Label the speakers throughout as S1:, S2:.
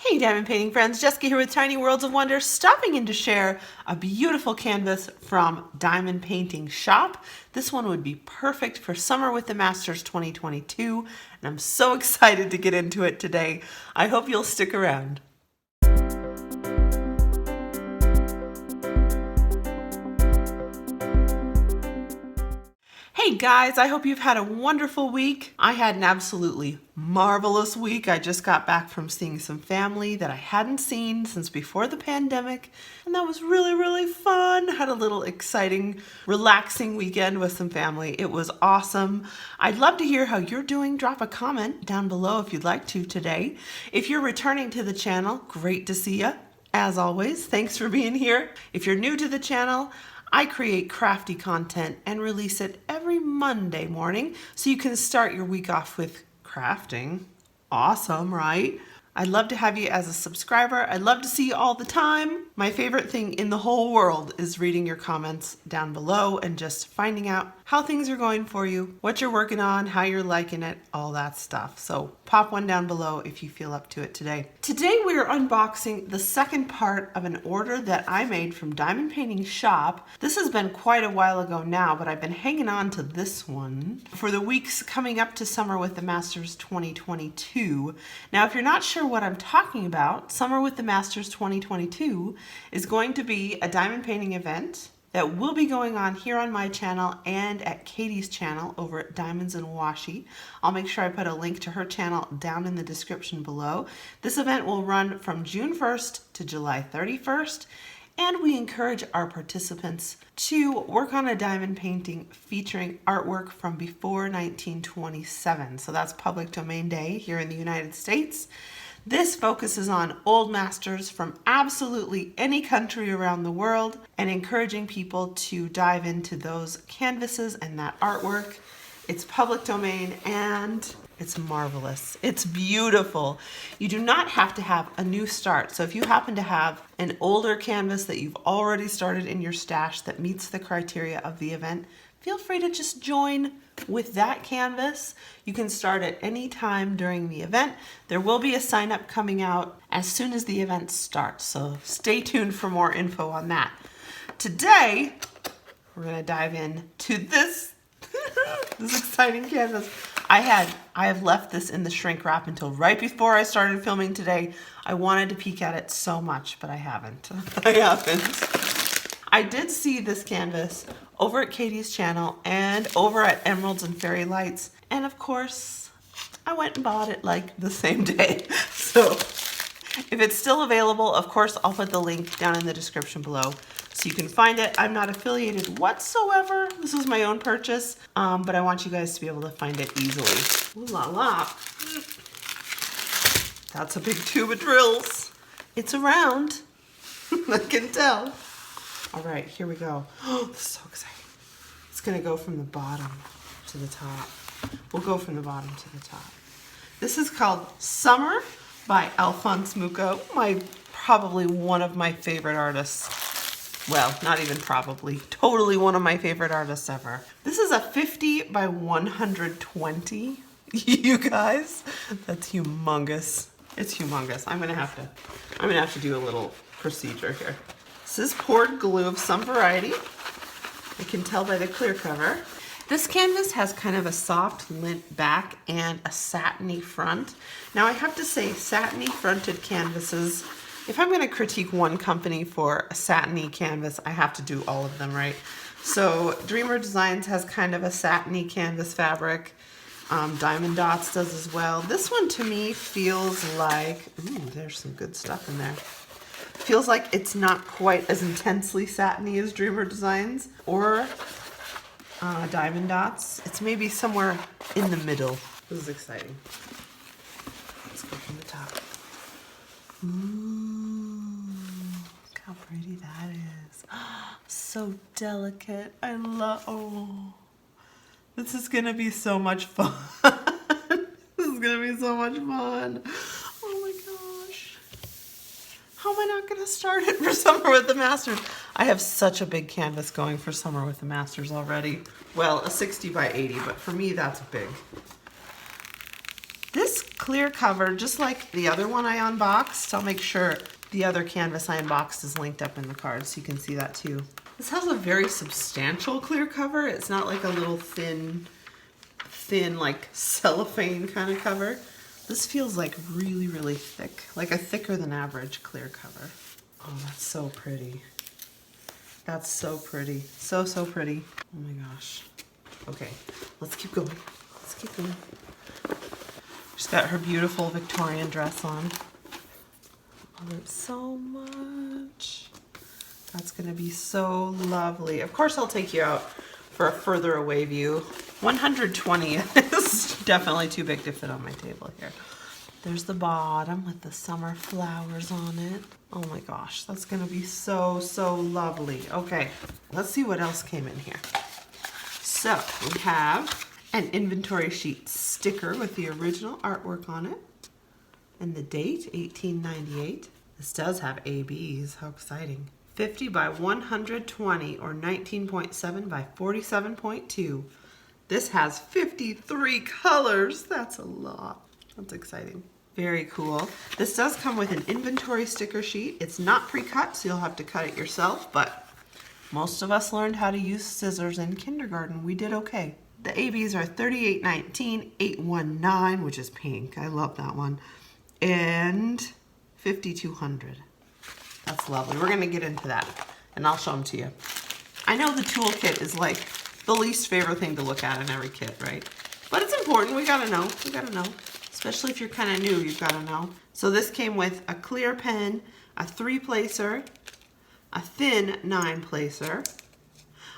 S1: Hey Diamond Painting friends, Jessica here with Tiny Worlds of Wonder, stopping in to share a beautiful canvas from Diamond Painting Shoppe. This one would be perfect for Summer with the Masters 2022, and I'm so excited to get into it today. I hope you'll stick around. Hey guys, I hope you've had a wonderful week. I had an absolutely marvelous week. I just got back from seeing some family that I hadn't seen since before the pandemic, and that was really fun. Had a little exciting, relaxing weekend with some family. It was awesome. I'd love to hear how you're doing. Drop a comment down below if you'd like to today. If you're returning to the channel, great to see you. As always, thanks for being here. If you're new to the channel, I create crafty content and release it every Monday morning so you can start your week off with crafting. Awesome, right? I'd love to have you as a subscriber. I'd love to see you all the time. My favorite thing in the whole world is reading your comments down below and just finding out how things are going for you, what you're working on, how you're liking it, all that stuff. So pop one down below if you feel up to it today. Today we are unboxing the second part of an order that I made from Diamond Painting Shoppe. This has been quite a while ago now, but I've been hanging on to this one for the weeks coming up to Summer with the Masters 2022. Now, if you're not sure what I'm talking about, Summer with the Masters 2022 is going to be a diamond painting event that will be going on here on my channel and at Katie's channel over at Diamonds and Washi. I'll make sure I put a link to her channel down in the description below. This event will run from June 1st to July 31st, and we encourage our participants to work on a diamond painting featuring artwork from before 1927. So that's Public Domain Day here in the United States. This focuses on old masters from absolutely any country around the world and encouraging people to dive into those canvases and that artwork. It's public domain and it's marvelous. It's beautiful. You do not have to have a new start. So if you happen to have an older canvas that you've already started in your stash that meets the criteria of the event, feel free to just join with that canvas. You can start at any time during the event. There will be a sign up coming out as soon as the event starts, so stay tuned for more info on that. Today, we're gonna dive in to this, this exciting canvas. I have left this in the shrink wrap until right before I started filming today. I wanted to peek at it so much, but I haven't. I did see this canvas over at Katie's channel and over at Emeralds and Fairy Lights. And of course, I went and bought it like the same day. So if it's still available, of course, I'll put the link down in the description below so you can find it. I'm not affiliated whatsoever. This was my own purchase, but I want you guys to be able to find it easily. Ooh la la. That's a big tube of drills. It's a round, I can tell. All right, here we go. Oh, this is so exciting. It's gonna go from the bottom to the top. We'll go from the bottom to the top. This is called Summer by Alphonse Mucha, probably one of my favorite artists. Well, not even probably, totally one of my favorite artists ever. This is a 50 by 120, you guys. That's humongous. It's humongous. I'm gonna have to do a little procedure here. This is poured glue of some variety. I can tell by the clear cover. This canvas has kind of a soft lint back and a satiny front. Now I have to say, satiny fronted canvases, if I'm going to critique one company for a satiny canvas, I have to do all of them, right? So Dreamer Designs has kind of a satiny canvas fabric. Diamond Dots does as well. This one to me feels like, ooh, there's some good stuff in there. Feels like it's not quite as intensely satiny as Dreamer Designs or Diamond Dots. It's maybe somewhere in the middle. This is exciting. Let's go from the top. Ooh, look how pretty that is. So delicate. I love, oh. This is gonna be so much fun. This is gonna be so much fun. Oh my gosh. How am I not gonna start it for Summer with the Masters? I have such a big canvas going for Summer with the Masters already. Well, a 60 by 80, but for me that's big. This clear cover, just like the other one I unboxed. I'll make sure the other canvas I unboxed is linked up in the card so you can see that too. This has a very substantial clear cover. It's not like a little thin like cellophane kind of cover. This feels like really, really thick, like a thicker than average clear cover. Oh, that's so pretty. That's so pretty. So, so pretty. Oh my gosh. Okay, let's keep going. Let's keep going. She's got her beautiful Victorian dress on. I love it so much. That's gonna be so lovely. Of course, I'll take you out for a further away view. 120 is definitely too big to fit on my table here. There's the bottom with the summer flowers on it. Oh my gosh, that's gonna be so, so lovely. Okay, let's see what else came in here. So we have an inventory sheet sticker with the original artwork on it and the date, 1898. This does have ABs, how exciting. 50 by 120 or 19.7 by 47.2. This has 53 colors. That's a lot. That's exciting. Very cool. This does come with an inventory sticker sheet. It's not pre-cut, so you'll have to cut it yourself, but most of us learned how to use scissors in kindergarten. We did okay. The ABs are 3819, 819, which is pink. I love that one. And 5200. That's lovely. We're going to get into that, and I'll show them to you. I know the toolkit is like the least favorite thing to look at in every kit, right? But it's important. We got to know. We got to know. Especially if you're kind of new, you've got to know. So this came with a clear pen, a 3-placer, a thin 9-placer,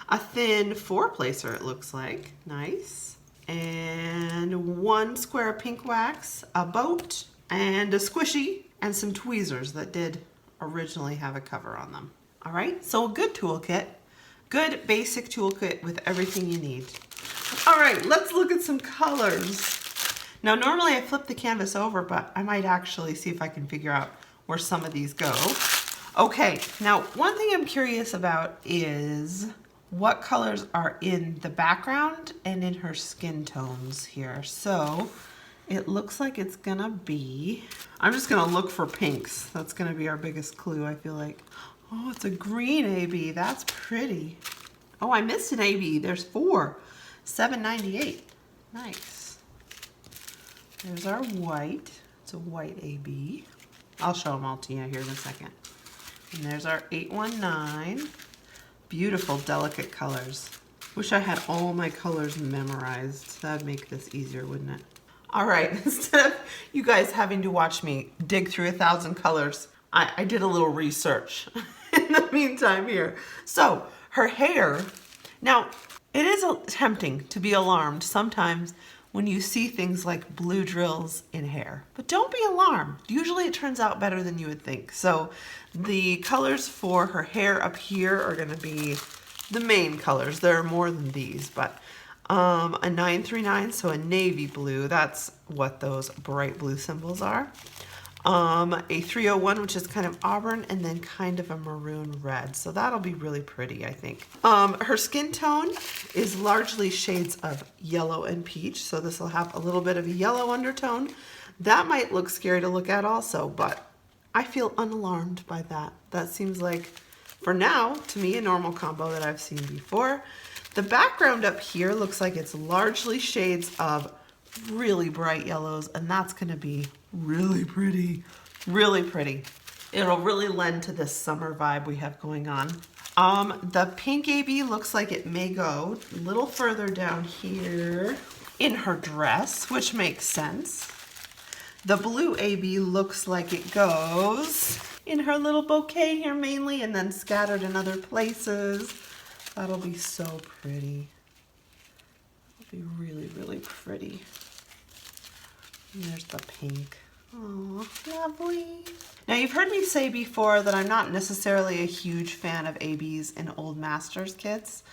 S1: a thin 4-placer, it looks like. Nice. And 1 square of pink wax, a boat, and a squishy, and some tweezers that did originally have a cover on them. All right, so a good toolkit. Good basic toolkit with everything you need. All right, let's look at some colors. Now, normally I flip the canvas over, but I might actually see if I can figure out where some of these go. Okay, now one thing I'm curious about is what colors are in the background and in her skin tones here. So it looks like it's gonna be, I'm just gonna look for pinks. That's gonna be our biggest clue, I feel like. Oh, it's a green AB, that's pretty. Oh, I missed an AB, there's 4, $7.98, nice. There's our white. It's a white AB. I'll show them all to you here in a second. And there's our 819. Beautiful, delicate colors. Wish I had all my colors memorized. That'd make this easier, wouldn't it? All right, instead of you guys having to watch me dig through 1,000 colors, I did a little research in the meantime here. So her hair, now it is tempting to be alarmed sometimes when you see things like blue drills in hair. But don't be alarmed. Usually it turns out better than you would think. So the colors for her hair up here are gonna be the main colors. There are more than these, but a 939, so a navy blue, that's what those bright blue symbols are. A 301, which is kind of auburn, and then kind of a maroon red. So that'll be really pretty, I think. Her skin tone is largely shades of yellow and peach. So this will have a little bit of a yellow undertone. That might look scary to look at also, but I feel unalarmed by that. That seems like, for now, to me, a normal combo that I've seen before. The background up here looks like it's largely shades of really bright yellows, and that's gonna be really pretty, really pretty. It'll really lend to this summer vibe we have going on. The pink AB looks like it may go a little further down here in her dress, which makes sense. The blue AB looks like it goes in her little bouquet here mainly, and then scattered in other places. That'll be so pretty. It'll be really, really pretty. And there's the pink. Oh, lovely. Now you've heard me say before that I'm not necessarily a huge fan of ABs in old masters kits,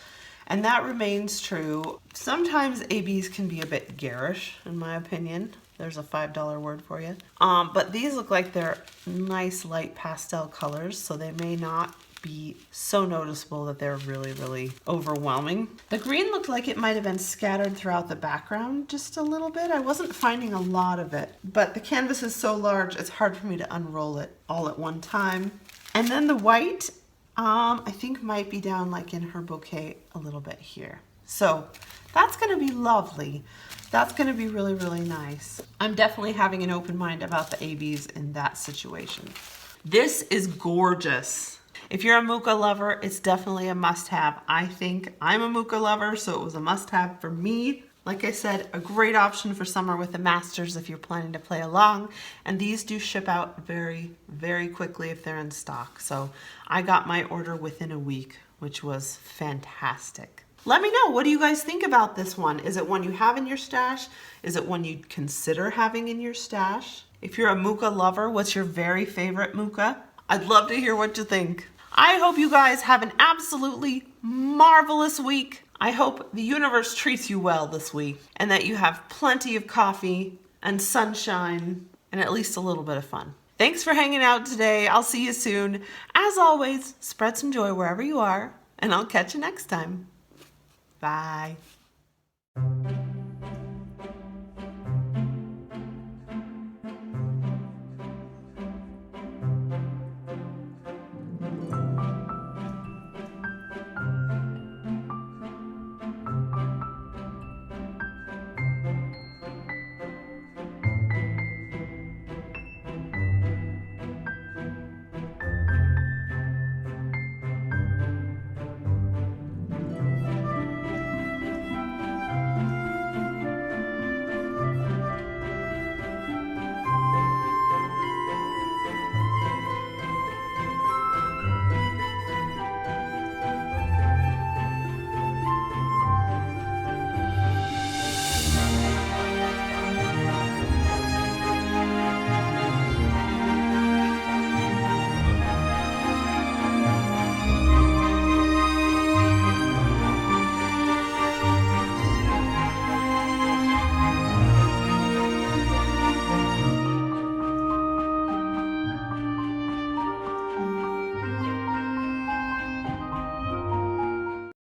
S1: and that remains true. Sometimes ABs can be a bit garish, in my opinion. There's a $5 word for you. But these look like they're nice light pastel colors, so they may not be so noticeable that they're really, really overwhelming. The green looked like it might have been scattered throughout the background just a little bit. I wasn't finding a lot of it, but the canvas is so large, it's hard for me to unroll it all at one time. And then the white, I think might be down like in her bouquet a little bit here. So that's gonna be lovely. That's gonna be really, really nice. I'm definitely having an open mind about the ABs in that situation. This is gorgeous. If you're a Mucha lover, it's definitely a must-have. I think I'm a Mucha lover, so it was a must-have for me. Like I said, a great option for summer with the masters if you're planning to play along. And these do ship out very, very quickly if they're in stock. So I got my order within a week, which was fantastic. Let me know, what do you guys think about this one? Is it one you have in your stash? Is it one you'd consider having in your stash? If you're a Mucha lover, what's your very favorite Mucha? I'd love to hear what you think. I hope you guys have an absolutely marvelous week. I hope the universe treats you well this week and that you have plenty of coffee and sunshine and at least a little bit of fun. Thanks for hanging out today. I'll see you soon. As always, spread some joy wherever you are, and I'll catch you next time. Bye.